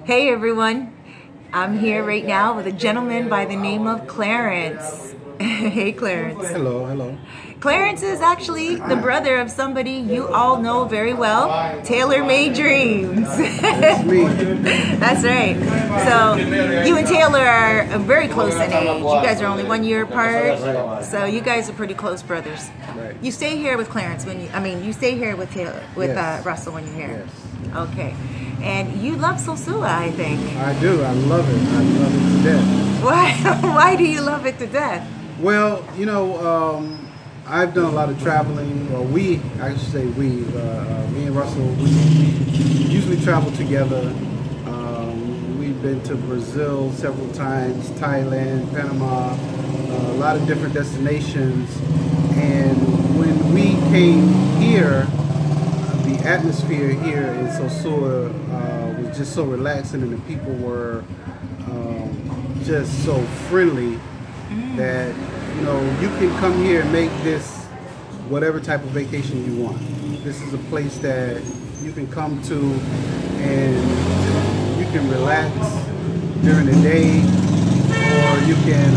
Hey everyone, I'm here right now with a gentleman by the name of Clarence. Hey Clarence. Hello, hello. Clarence is actually the brother of somebody you all know very well, Taylor Made Dreams. That's me. That's right. So you and Taylor are very close in age. You guys are only 1 year apart, so you guys are pretty close brothers. Right. You stay here with Clarence when you stay here with Taylor, with Yes. Russell when you're here. Yes. Okay. And you love Sosua, I think. I do. I love it. I love it to death. Why? Why do you love it to death? Well, you know, I've done a lot of traveling. Or I should say me and Russell, we usually travel together. We've been to Brazil several times, Thailand, Panama, a lot of different destinations. And when we came here, the atmosphere here in Sosua was just so relaxing, and the people were just so friendly that, you know, you can come here and make this whatever type of vacation you want. This is a place that you can come to and you can relax during the day, or you can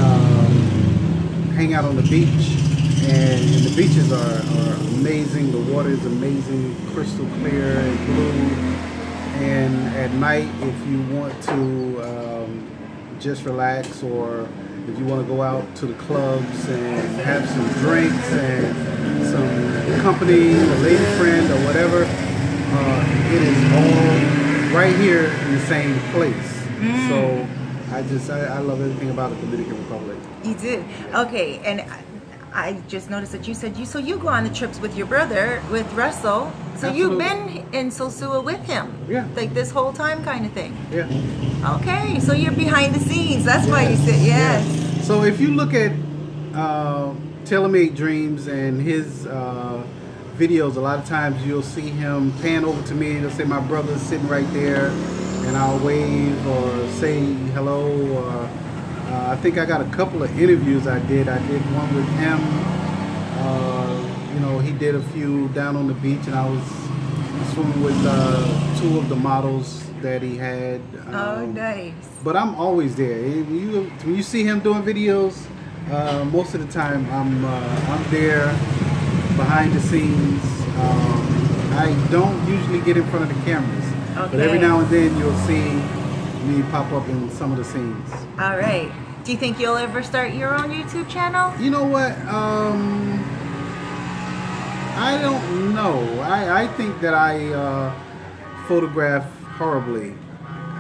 hang out on the beach. And the beaches are amazing. The water is amazing, crystal clear and blue. And at night, if you want to just relax, or if you want to go out to the clubs and have some drinks and some company, a lady friend or whatever, it is all right here in the same place. So I love everything about the Dominican Republic. You do? Okay, and I just noticed that you said you go on the trips with your brother, with Russell. So Absolutely. You've been in Sosua with him. Yeah. Like this whole time kind of thing. Yeah. Okay, so you're behind the scenes. That's why you said yes. Yes. So if you look at Taylor Made Dreams and his videos, a lot of times you'll see him pan over to me and he'll say my brother's sitting right there, and I'll wave or say hello. Or I think I got a couple of interviews I did. I did one with him. You know, he did a few down on the beach, and I was swimming with two of the models that he had. Oh, nice. But I'm always there. When you see him doing videos, most of the time I'm there behind the scenes. I don't usually get in front of the cameras, but every now and then you'll see me pop up in some of the scenes. All right. Do you think you'll ever start your own YouTube channel? You know what? I don't know. I think that I photograph horribly,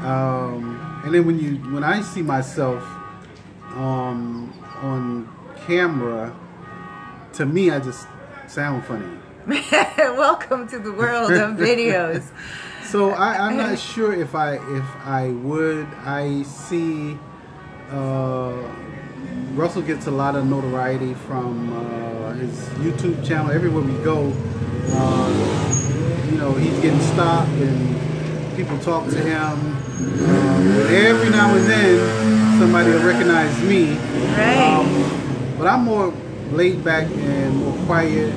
and then when I see myself on camera, to me I just sound funny. Welcome to the world of videos. So I'm not sure if I would. I see Russell gets a lot of notoriety from his YouTube channel. Everywhere we go, you know, he's getting stopped and people talk to him. Every now and then somebody will recognize me. Right. But I'm more laid back and more quiet.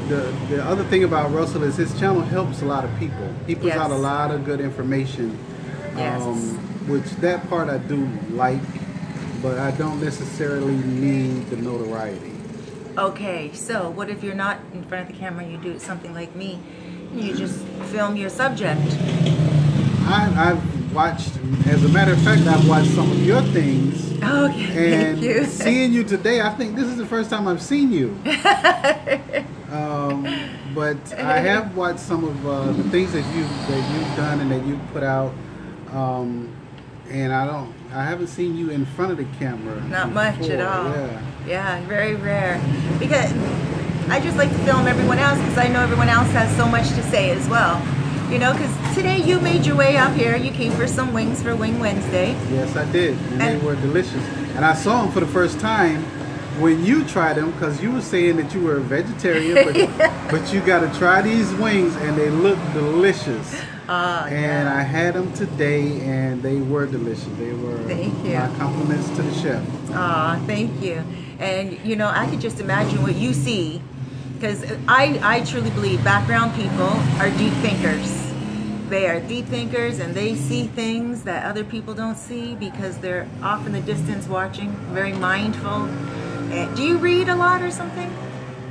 The other thing about Russell is his channel helps a lot of people. He puts out a lot of good information, which that part I do like, but I don't necessarily need the notoriety. Okay, so what if you're not in front of the camera, you do something like me, you just film your subject? I've watched, as a matter of fact, I've watched some of your things. Okay, and thank you. Seeing you today, I think this is the first time I've seen you. But I have watched some of the things that you've done and that you've put out, and I haven't seen you in front of the camera. Not much at all. Yeah, very rare. Because I just like to film everyone else, because I know everyone else has so much to say as well. You know, because today you made your way up here. You came for some wings for Wing Wednesday. Yes, I did, and they were delicious. And I saw them for the first time when you tried them, because you were saying that you were a vegetarian, but you got to try these wings, and they look delicious. And I had them today, and they were delicious. They were my compliments to the chef. Thank you. And you know, I could just imagine what you see, because I truly believe background people are deep thinkers. They are deep thinkers, and they see things that other people don't see because they're off in the distance watching, very mindful. Do you read a lot or something?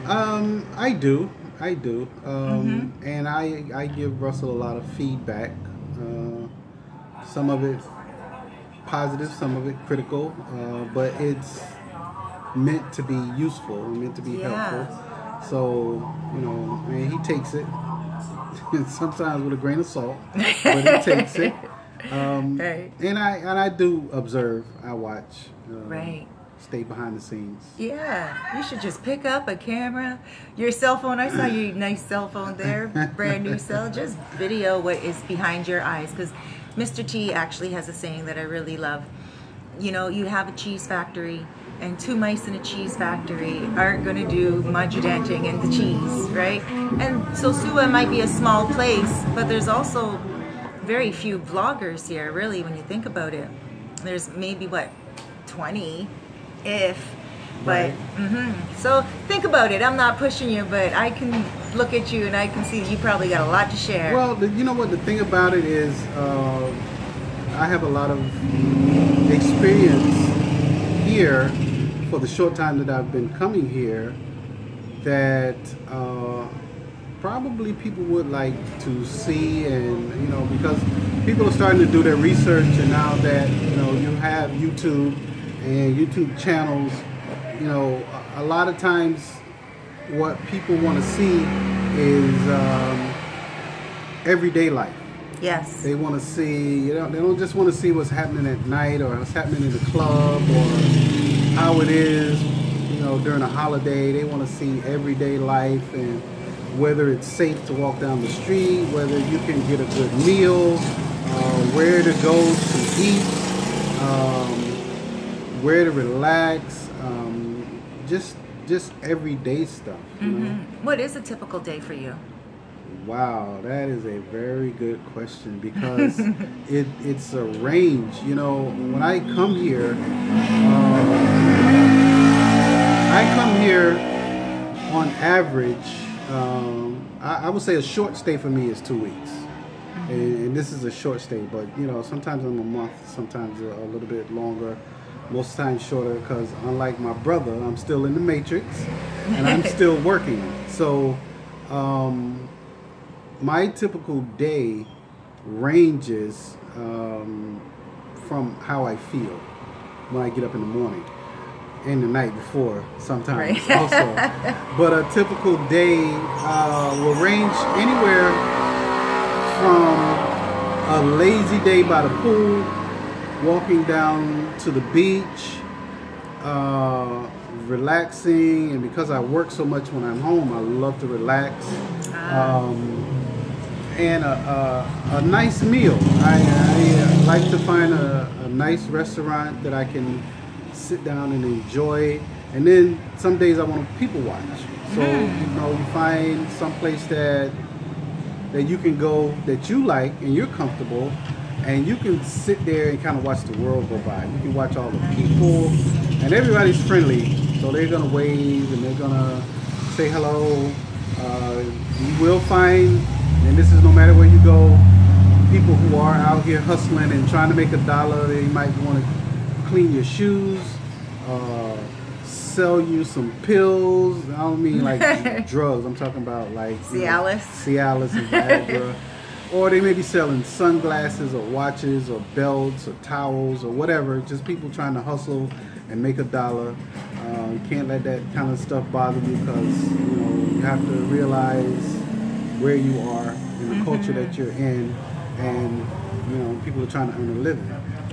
I do. And I give Russell a lot of feedback. Some of it positive, some of it critical, but it's meant to be useful, meant to be helpful. So, you know, and he takes it, sometimes with a grain of salt, but he takes it. Right. And I do observe, I watch. Right. Stay behind the scenes. Yeah, you should just pick up a camera, your cell phone. I saw your nice cell phone there, brand new cell. Just video what is behind your eyes, because Mr. T actually has a saying that I really love. You know, you have a cheese factory, and 2 mice in a cheese factory aren't going to do much denting in the cheese, right? And Sosua might be a small place, but there's also very few vloggers here, really, when you think about it. There's maybe, what, 20? If, but so think about it. I'm not pushing you, but I can look at you and I can see you probably got a lot to share. Well, you know what, the thing about it is, I have a lot of experience here for the short time that I've been coming here that probably people would like to see, and you know, because people are starting to do their research, and now that you know you have YouTube and YouTube channels, you know, a lot of times what people want to see is everyday life. Yes. They want to see, you know, they don't just want to see what's happening at night or what's happening in the club or how it is, you know, during a holiday. They want to see everyday life, and whether it's safe to walk down the street, whether you can get a good meal, where to go to eat, where to relax, just everyday stuff. You know? What is a typical day for you? Wow, that is a very good question, because it's a range. You know, when I come here, on average, I would say a short stay for me is 2 weeks. And this is a short stay, but you know, sometimes I'm a month, sometimes a little bit longer, most times shorter, because unlike my brother, I'm still in the matrix and I'm still working. So my typical day ranges from how I feel when I get up in the morning and the night before sometimes also. But a typical day will range anywhere from a lazy day by the pool, walking down to the beach, relaxing, and because I work so much when I'm home, I love to relax. And a nice meal. I like to find a nice restaurant that I can sit down and enjoy. And then some days I want to people watch. So you know, you find some place that you can go that you like and you're comfortable, and you can sit there and kind of watch the world go by. You can watch all the people, and everybody's friendly, so they're gonna wave and they're gonna say hello. You will find, and this is no matter where you go, people who are out here hustling and trying to make $1. They might want to clean your shoes, sell you some pills. I don't mean like drugs. I'm talking about like Cialis and Viagra. Or they may be selling sunglasses or watches or belts or towels or whatever. Just people trying to hustle and make $1. You can't let that kind of stuff bother you, because you know, you have to realize where you are in the culture that you're in, and you know, people are trying to earn a living.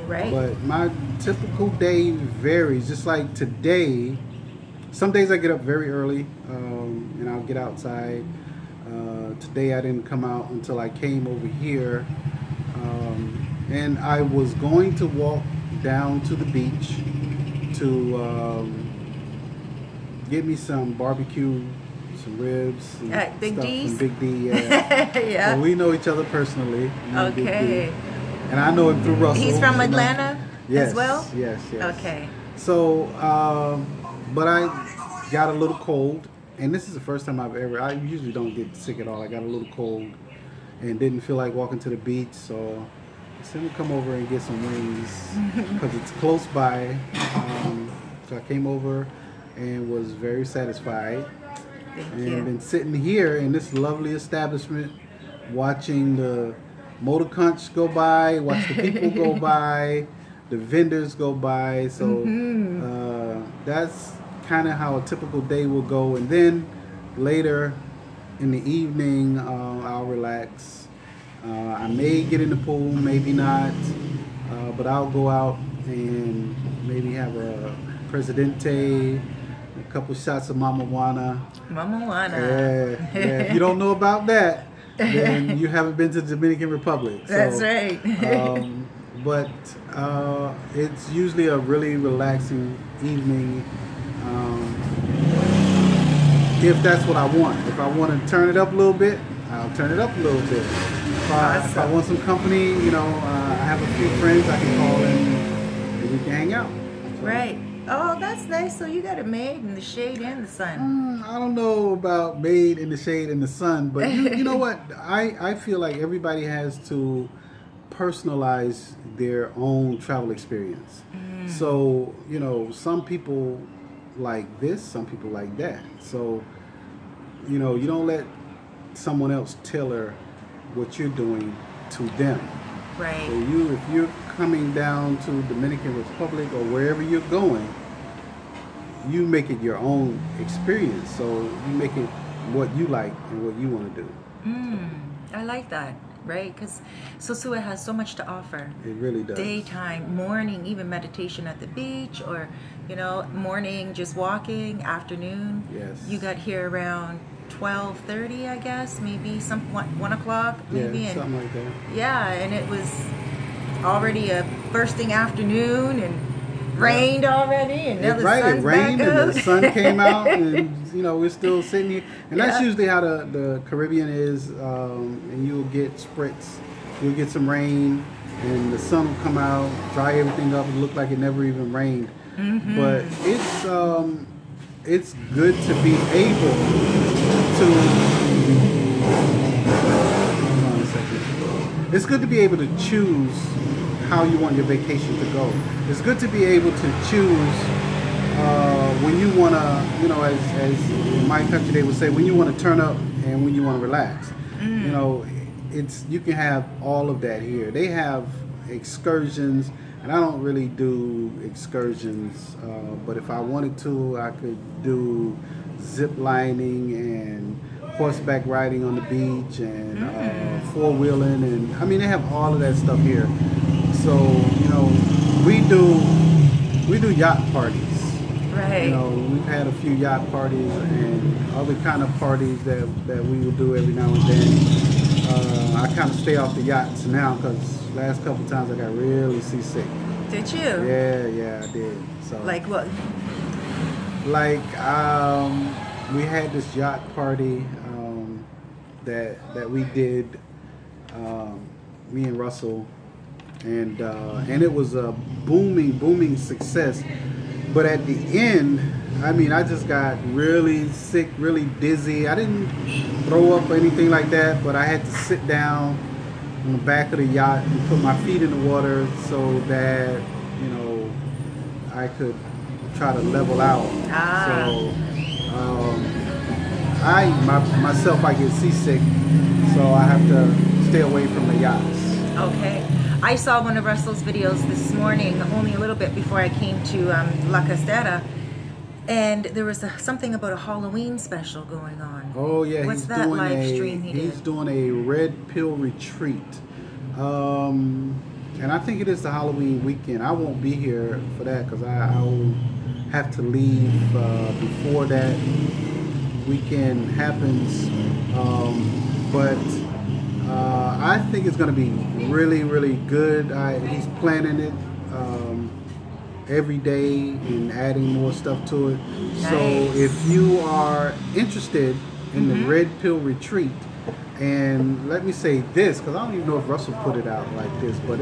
Right. But my typical day varies. Just like today, some days I get up very early and I'll get outside. Today I didn't come out until I came over here, and I was going to walk down to the beach to get me some barbecue, some ribs, some Big stuff D's? from Big D. Yeah. So we know each other personally. Okay. And I know him through Russell. He's from Atlanta as well? Yes. Okay. So, but I got a little cold, and this is the first time I usually don't get sick at all. I got a little cold, and didn't feel like walking to the beach, so I said we'll come over and get some wings because it's close by. So I came over and was very satisfied. Thank you. Been sitting here in this lovely establishment watching the motor conch go by, watch the people go by, the vendors go by. So that's kind of how a typical day will go. And then later in the evening, I'll relax. I may get in the pool, maybe not, but I'll go out and maybe have a Presidente, a couple shots of Mama Juana. Mama Juana. Yeah. If you don't know about that, then you haven't been to the Dominican Republic. So, that's right. But it's usually a really relaxing evening. If that's what I want. If I want to turn it up a little bit, I'll turn it up a little bit. If I want some company, you know, I have a few friends I can call and we can hang out. So. Right. Oh, that's nice. So you got it made in the shade and the sun. I don't know about made in the shade and the sun, but you know what? I feel like everybody has to personalize their own travel experience. So, you know, some people like this, some people like that. So, you know, you don't let someone else tailor what you're doing to them. Right. So if you're coming down to Dominican Republic or wherever you're going, you make it your own experience. So you make it what you like and what you want to do. I like that, right? Because Sosua has so much to offer. It really does. Daytime, morning, even meditation at the beach, or, you know, morning just walking, afternoon. Yes. You got here around 12:30, I guess, maybe 1 o'clock, maybe. Yeah, something like that. Yeah, and it was already a bursting afternoon and rained already, and now the sun's it rained back and up. the sun came out, and you know we're still sitting here. And that's usually how the Caribbean is. And you'll get spritz, you'll get some rain, and the sun will come out, dry everything up, and look like it never even rained. But it's good to be able to. Hold on a second. It's good to be able to choose how you want your vacation to go. It's good to be able to choose when you want to, you know, as in my country they would say, when you want to turn up and when you want to relax. You know, you can have all of that here. They have excursions, and I don't really do excursions, but if I wanted to, I could do zip lining and horseback riding on the beach and four-wheeling, and I mean they have all of that stuff here. So, you know, we do yacht parties. Right. You know, we've had a few yacht parties and other kind of parties that we will do every now and then. I kind of stay off the yachts now because last couple times I got really seasick. Did you? Yeah, I did. So Like what? Like we had this yacht party that we did, me and Russell. And it was a booming success. But at the end, I mean, I just got really sick, really dizzy. I didn't throw up or anything like that, but I had to sit down on the back of the yacht and put my feet in the water so that, you know, I could try to level out. So I get seasick, so I have to stay away from the yachts. Okay. I saw one of Russell's videos this morning, only a little bit before I came to La Costera, and there was something about a Halloween special going on. Oh yeah, What's that live stream he did? He's doing a red pill retreat, and I think it is the Halloween weekend. I won't be here for that because I will have to leave before that weekend happens. But I think it's going to be really good. He's planning it every day and adding more stuff to it. Nice. So if you are interested in the Red Pill Retreat, and let me say this, because I don't even know if Russell put it out like this, but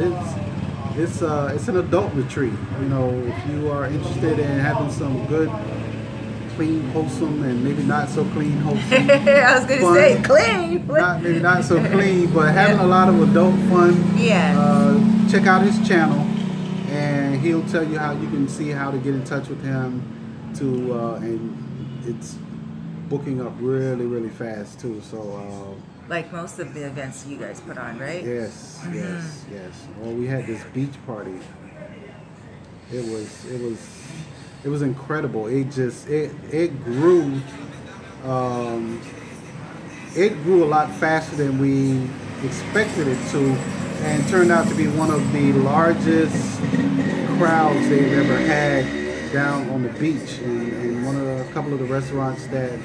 it's an adult retreat. You know, if you are interested in having some good clean, wholesome, and maybe not so clean, wholesome. I was going to say clean. Maybe not so clean, but having a lot of adult fun. Yeah. Check out his channel, and he'll tell you how you can see how to get in touch with him. And it's booking up really, really fast too. So. Like most of the events you guys put on, right? Yes, yes. Well, we had this beach party. It was incredible. It grew. It grew a lot faster than we expected it to, and turned out to be one of the largest crowds they've ever had down on the beach. And a couple of the restaurants that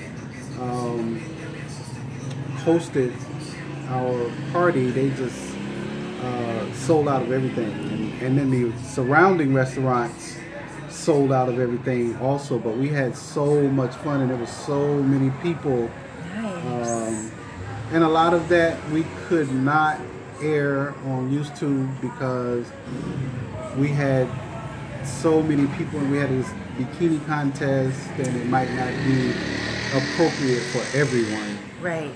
hosted our party, they just sold out of everything, and then the surrounding restaurants sold out of everything also. But we had so much fun, and there were so many people. Nice. And a lot of that we could not air on YouTube because we had so many people, and we had this bikini contest, and it might not be appropriate for everyone, right,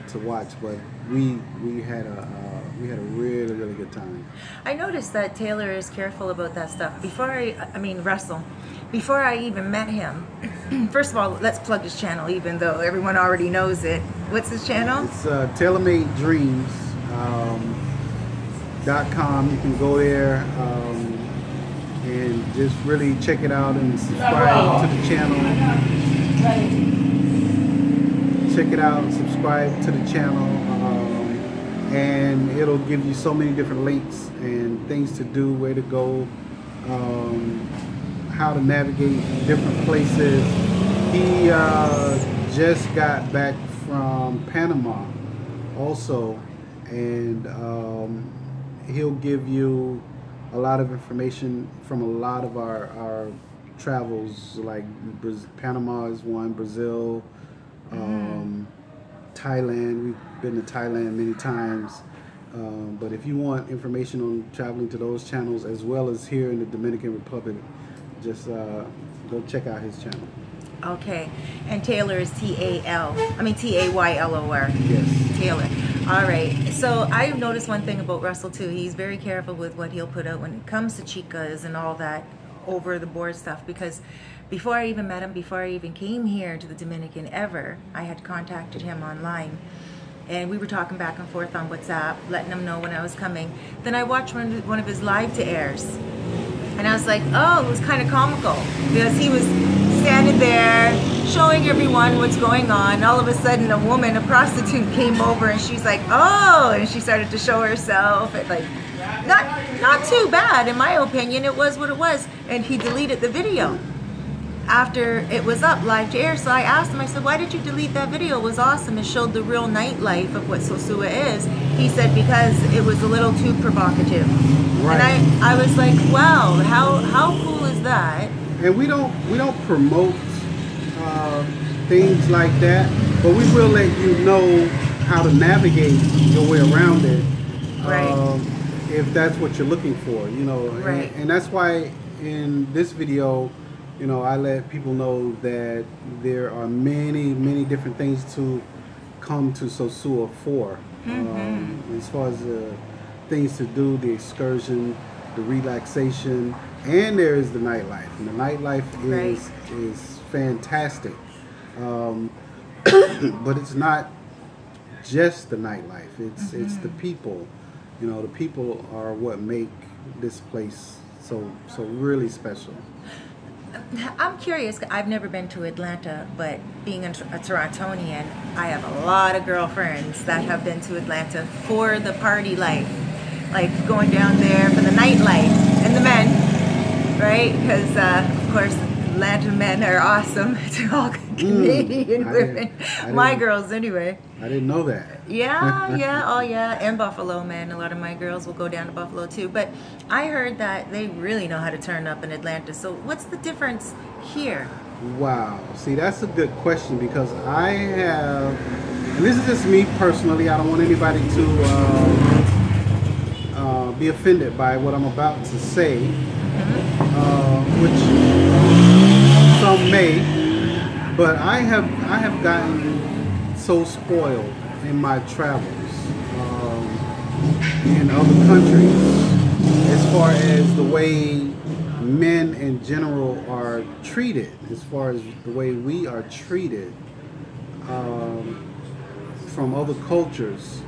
to watch. But we had a really, really good time. I noticed that Taylor is careful about that stuff. Russell, before I even met him, first of all, let's plug his channel, even though everyone already knows it. What's his channel? It's TaylorMadeDreams.com. You can go there and just really check it out and subscribe to the channel. Check it out and subscribe to the channel. And it'll give you so many different links and things to do, where to go, how to navigate different places. He just got back from Panama also, and he'll give you a lot of information from a lot of our travels, like Panama is one, Brazil, Thailand. We've been to Thailand many times, but if you want information on traveling to those channels as well as here in the Dominican Republic, just go check out his channel. Okay, and Taylor is Taylor. Yes. Taylor. All right. So I've noticed one thing about Russell too. He's very careful with what he'll put out when it comes to chicas and all that over the board stuff, because before I even met him, before I even came here to the Dominican ever, I had contacted him online, and we were talking back and forth on WhatsApp, letting him know when I was coming. Then I watched one of his live to airs, and I was like, oh, it was kind of comical, because he was standing there showing everyone what's going on. All of a sudden, a prostitute came over, and she's like, oh, and she started to show herself. And like, not too bad, in my opinion. It was what it was, and he deleted the video after it was up live to air. So I asked him, I said, why did you delete that video? It was awesome. It showed the real nightlife of what Sosua is. He said, because it was a little too provocative. Right. And I was like, wow, how cool is that? And we don't promote things like that, but we will let you know how to navigate your way around it. Right. If that's what you're looking for, you know. Right. And that's why in this video, you know, I let people know that there are many, many different things to come to Sosua for. As far as things to do, the excursion, the relaxation, and there is the nightlife. And the nightlife is fantastic. But it's not just the nightlife. It's the people. You know, the people are what make this place so really special. I'm curious. I've never been to Atlanta, but being a Torontonian, I have a lot of girlfriends that have been to Atlanta for the party life, like going down there for the nightlife, and the men, right? Because of course, Atlanta men are awesome to all Canadian women. My girls, anyway. I didn't know that. Yeah, oh yeah, and Buffalo, man. A lot of my girls will go down to Buffalo too. But I heard that they really know how to turn up in Atlanta. So what's the difference here? Wow. See, that's a good question, because I have, and this is just me personally, I don't want anybody to be offended by what I'm about to say, which some may. But I have gotten so spoiled in my travels in other countries as far as the way men in general are treated, as far as the way we are treated from other cultures,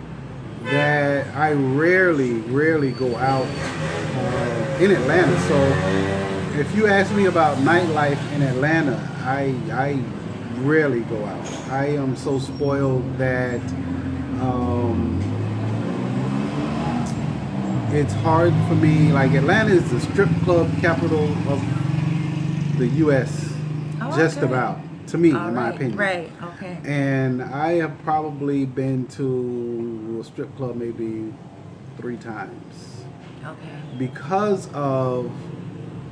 that I rarely go out in Atlanta. So if you ask me about nightlife in Atlanta, I rarely go out. I am so spoiled that it's hard for me. Like, Atlanta is the strip club capital of the U.S. Just about, to me, in my opinion. Right. Okay. And I have probably been to a strip club maybe 3 times. Okay. Because of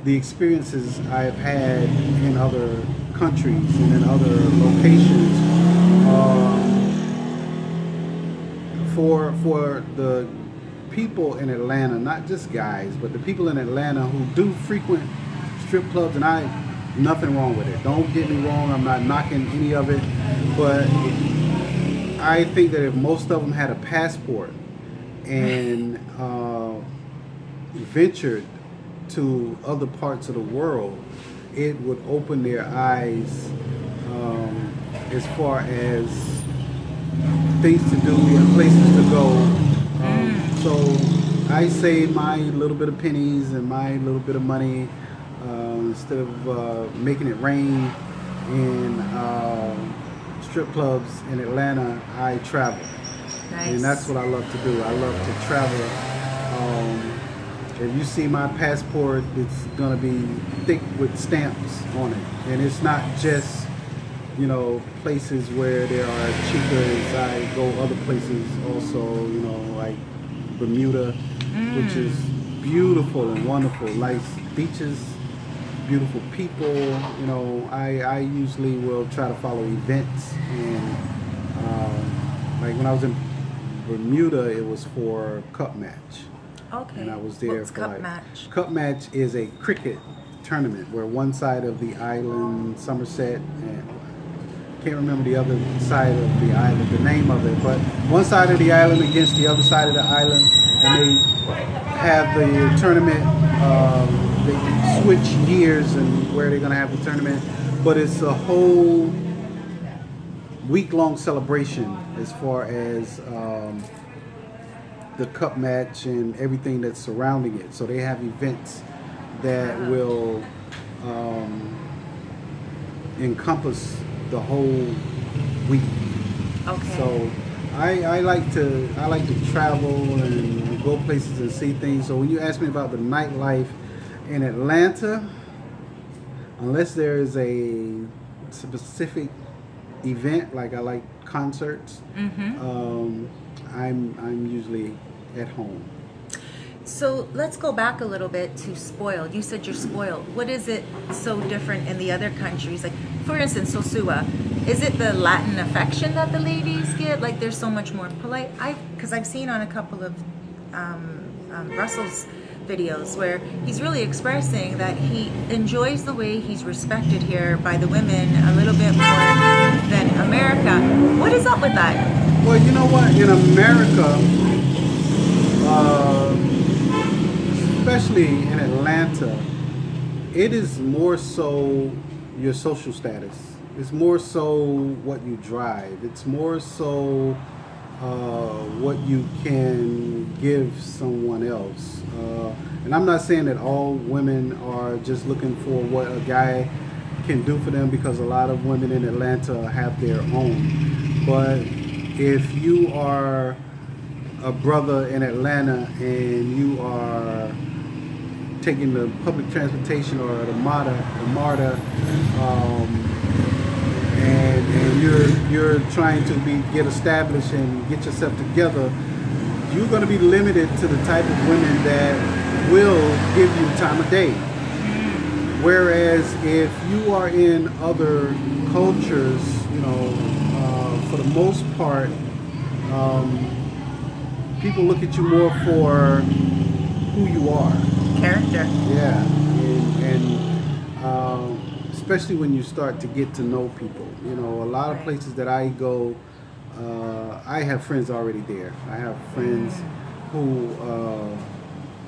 the experiences I've had in other countries and in other locations, for the people in Atlanta, not just guys, but the people in Atlanta who do frequent strip clubs, and nothing wrong with it. Don't get me wrong, I'm not knocking any of it, but I think that if most of them had a passport and ventured to other parts of the world, it would open their eyes as far as things to do and places to go. So I save my little bit of pennies and my little bit of money instead of making it rain in strip clubs in Atlanta. I travel. Nice. And that's what I love to do. I love to travel. If you see my passport, it's gonna be thick with stamps on it, and it's not just, you know, places where there are cheapers. I go other places also, you know, like Bermuda, which is beautiful and wonderful, nice beaches, beautiful people. You know, I usually will try to follow events, and like when I was in Bermuda, it was for Cup Match. Okay. And I was there. What's Cup Match? Cup Match is a cricket tournament where one side of the island, Somerset, and can't remember the other side of the island, the name of it, but one side of the island against the other side of the island, and they have the tournament. They switch years and where they're gonna have the tournament, but it's a whole week-long celebration as far as the Cup Match and everything that's surrounding it. So they have events that will encompass the whole week. Okay. So I like to travel and go places and see things. So when you ask me about the nightlife in Atlanta, unless there is a specific event, like I like concerts, I'm usually at home. So let's go back a little bit to spoiled. You said you're spoiled. What is it so different in the other countries? Like, for instance, Sosua, is it the Latin affection that the ladies get? Like, they're so much more polite? Because I've seen on a couple of Russell's videos where he's really expressing that he enjoys the way he's respected here by the women a little bit more than America. What is up with that? Well, you know what? In America, especially in Atlanta, it is more so your social status. It's more so what you drive. It's more so what you can give someone else. And I'm not saying that all women are just looking for what a guy can do for them, because a lot of women in Atlanta have their own. But if you are a brother in Atlanta and you are taking the public transportation or the MARTA, and you're trying to get established and get yourself together, you're going to be limited to the type of women that will give you time of day. Whereas if you are in other cultures, you know, for the most part, people look at you more for who you are. Character. Yeah, and especially when you start to get to know people. You know, a lot of places that I go, I have friends already there. I have friends who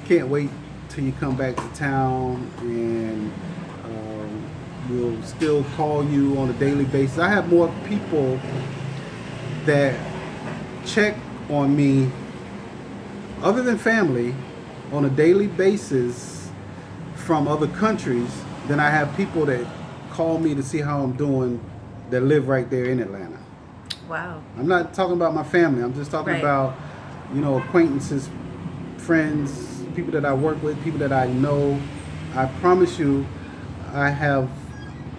can't wait till you come back to town, and will still call you on a daily basis. I have more people that check on me, other than family, on a daily basis from other countries than I have people that call me to see how I'm doing that live right there in Atlanta. Wow. I'm not talking about my family. I'm just talking about, you know, acquaintances, friends, people that I work with, people that I know. I promise you, I have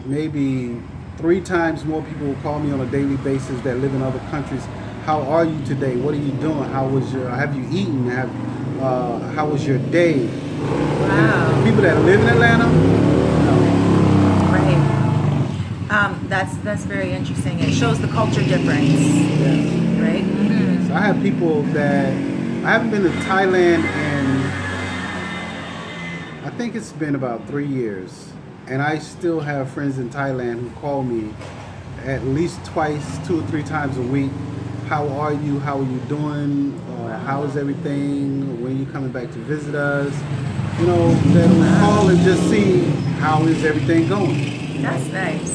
maybe 3 times more people who call me on a daily basis that live in other countries. How are you today? What are you doing? How was your? Have you eaten? How was your day? Wow. And people that live in Atlanta, no. Right. That's very interesting. It shows the culture difference. Yes. Right. Mm-hmm. Yes. I have people that I haven't been to Thailand in, I think it's been about 3 years. And I still have friends in Thailand who call me at least twice, 2 or 3 times a week. How are you? How are you doing? How is everything? When are you coming back to visit us? You know, they'll call and just see how is everything going. That's nice.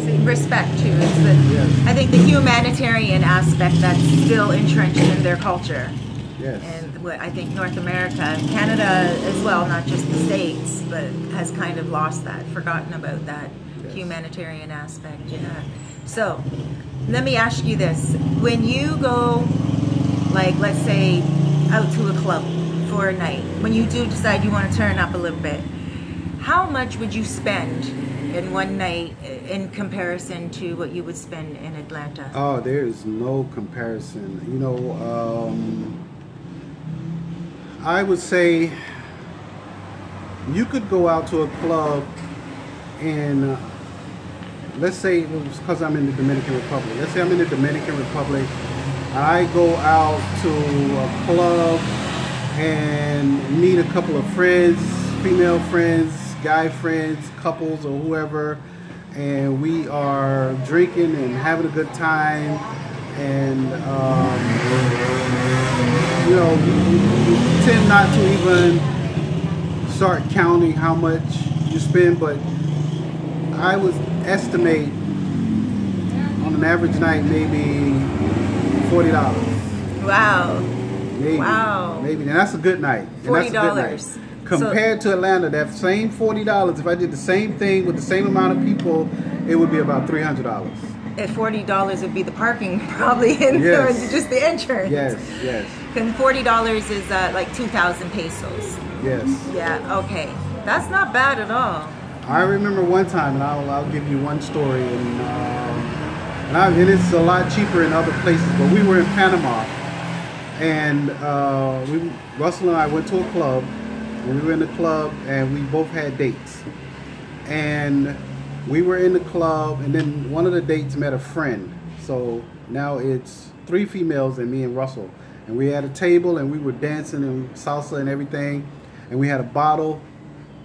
See, respect too. It's I think the humanitarian aspect that's still entrenched in their culture. Yes. And what I think North America, Canada as well, not just the States, but has kind of lost that, forgotten about that humanitarian aspect. Yeah. So, let me ask you this. When you go, like, let's say, out to a club for a night, when you do decide you want to turn up a little bit, how much would you spend in one night in comparison to what you would spend in Atlanta? Oh, there is no comparison. You know, I would say you could go out to a club in, let's say, because I'm in the Dominican Republic. Let's say I'm in the Dominican Republic. I go out to a club and meet a couple of friends, female friends, guy friends, couples, or whoever, and we are drinking and having a good time. And you know, you tend not to even start counting how much you spend, but I would estimate on an average night maybe $40. Wow. Maybe. Wow. Maybe. And that's a good night. $40. Compared to Atlanta, that same $40, if I did the same thing with the same amount of people, it would be about $300. At $40 would be the parking probably in just the entrance. Yes, yes. And $40 is like 2,000 pesos. Yes. Yeah, okay. That's not bad at all. I remember one time, and I'll give you one story, and it's a lot cheaper in other places, but we were in Panama, and Russell and I went to a club, and we were in the club, and we both had dates. And we were in the club, and then one of the dates met a friend. So now it's 3 females and me and Russell. And we had a table, and we were dancing and salsa and everything. And we had a bottle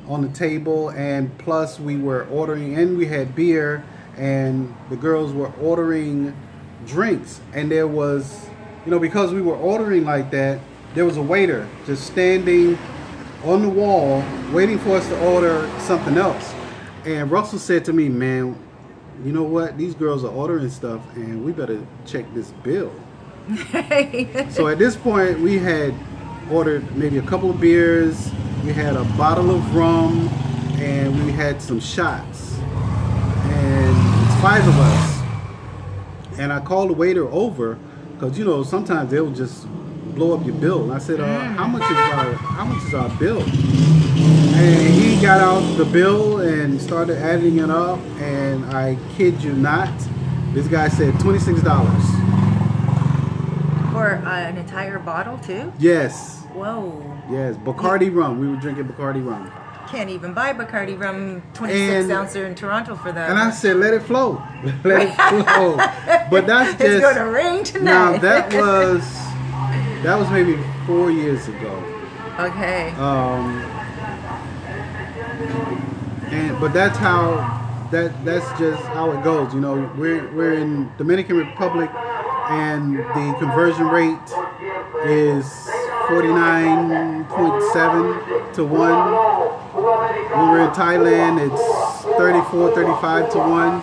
on the table, and plus we were ordering, and we had beer, and the girls were ordering drinks. And there was, you know, because we were ordering like that, there was a waiter just standing on the wall waiting for us to order something else. And Russell said to me, man, you know what? These girls are ordering stuff, and we better check this bill. So at this point, we had ordered maybe a couple of beers, we had a bottle of rum, and we had some shots. And it's 5 of us. And I called the waiter over, because, you know, sometimes they'll just blow up your bill. And I said, how much is our bill? And he got out the bill and started adding it up, and I kid you not, this guy said $26. For an entire bottle too? Yes. Whoa. Yes, Bacardi rum. We were drinking Bacardi rum. Can't even buy Bacardi rum 26 ouncer in Toronto for that. And I said, let it flow. Let it flow. But that's just... It's going to rain tonight. Now, that was maybe 4 years ago. Okay. But that's how that's just how it goes. You know, we're in Dominican Republic, and the conversion rate is 49.7 to 1. When we're in Thailand, it's 34, 35 to 1.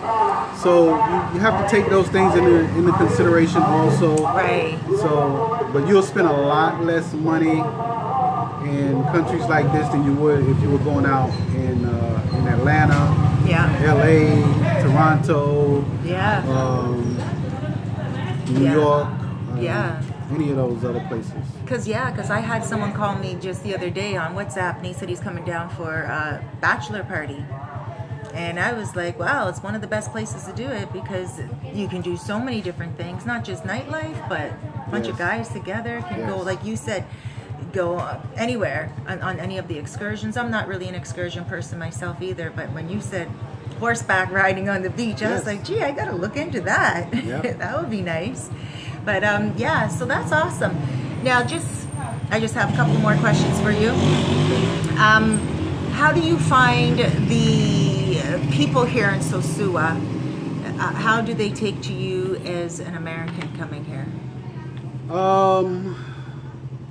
So you have to take those things into consideration also. Right. So, but you'll spend a lot less money in countries like this than you would if you were going out in Atlanta, LA, Toronto, New York, any of those other places. Because I had someone call me just the other day on WhatsApp, and he said he's coming down for a bachelor party. And I was like, wow, it's one of the best places to do it, because you can do so many different things, not just nightlife, but a bunch of guys together can go, like you said, go anywhere on any of the excursions. I'm not really an excursion person myself either, but when you said horseback riding on the beach, I was like, gee, I gotta look into that. That would be nice. But yeah, so that's awesome. Now I just have a couple more questions for you. How do you find the people here in Sosua? How do they take to you as an American coming here?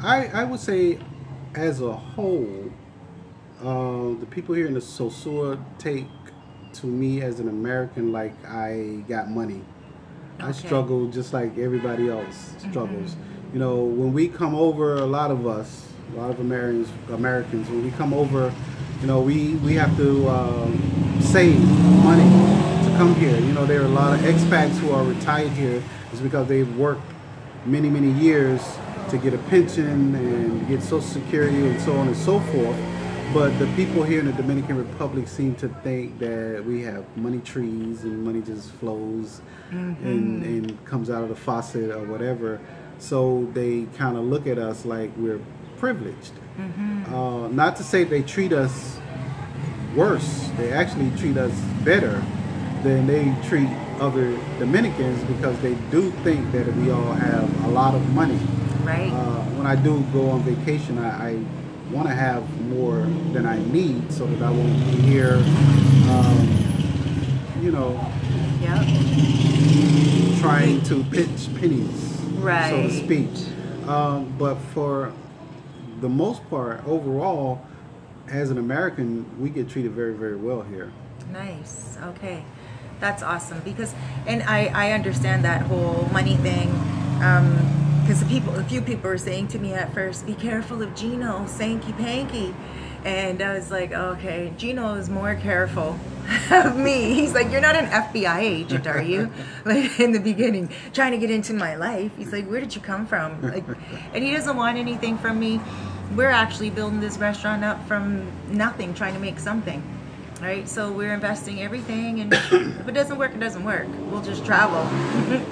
I would say, as a whole, the people here in the Sosua take to me as an American like I got money. I struggle just like everybody else struggles. You know, when we come over, a lot of Americans, when we come over, you know, we have to save money to come here. You know, there are a lot of expats who are retired here. It's because they've worked many, many years to get a pension and get Social Security and so on and so forth. But the people here in the Dominican Republic seem to think that we have money trees and money just flows and comes out of the faucet or whatever. So they kind of look at us like we're privileged. Not to say they treat us worse. They actually treat us better than they treat other Dominicans, because they do think that we all have a lot of money. Right. When I do go on vacation, I want to have more than I need, so that I won't be here, you know, trying to pitch pennies, so to speak. But for the most part, overall, as an American, we get treated very, very well here. Nice. Okay. That's awesome, because, and I understand that whole money thing, because a few people were saying to me at first, be careful of Gino, Sankey Panky. And I was like, okay, Gino is more careful of me. He's like, you're not an FBI agent, are you? Like in the beginning, trying to get into my life. He's like, where did you come from? Like, and he doesn't want anything from me. We're actually building this restaurant up from nothing, trying to make something. Right, so we're investing everything, and if it doesn't work, it doesn't work. We'll just travel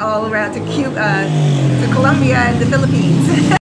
all around to Cuba, to Colombia and the Philippines.